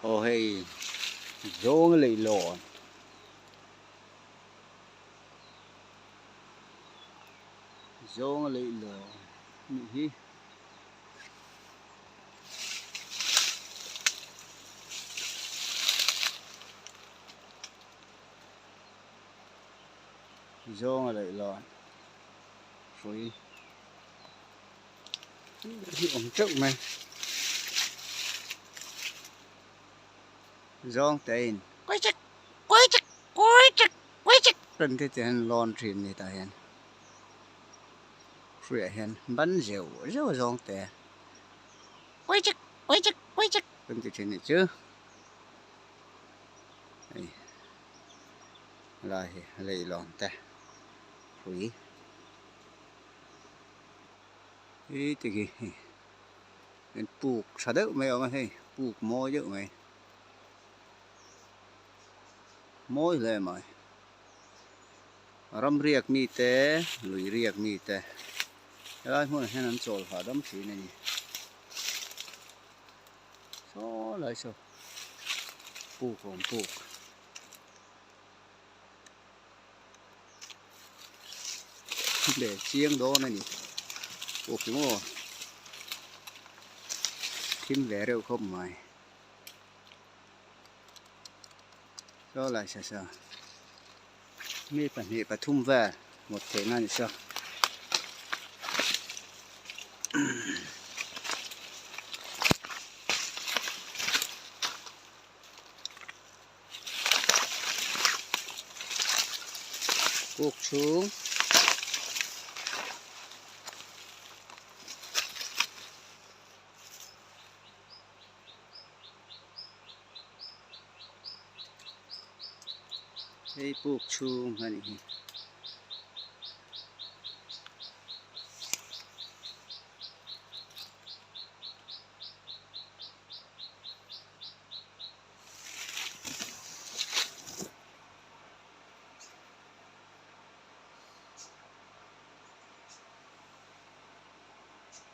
Ô hay Zawnga leilawn. Zawnga leilawn. Nhi. Zawnga leilawn. Rồi. Ông chậu mày. Zawnga tên. Quay chắc. Lần thế thì lon thuyền này ta hen. Rồi hen bắn rượu Zawnga tên. Quay chắc. Lần thế thì này chứ. Đây. Là leilawn ta. Rồi. Ý thì kì. Nên buộc xa đỡ mày ông ơi. Buộc môi chứ mày. Môi lên mày. Ram riak mi te, lui riak mi te. Đây muốn hen ăn chol phá đâm xí này. Số lại số. Buộc không buộc. Để chiêng đó này nhỉ. Buộc cái mồ. Kim lẻ đều không mày. Số lại sao. Mi bản hệ và thum về một thế này sao. Buộc xuống. Đây buộc xuống này.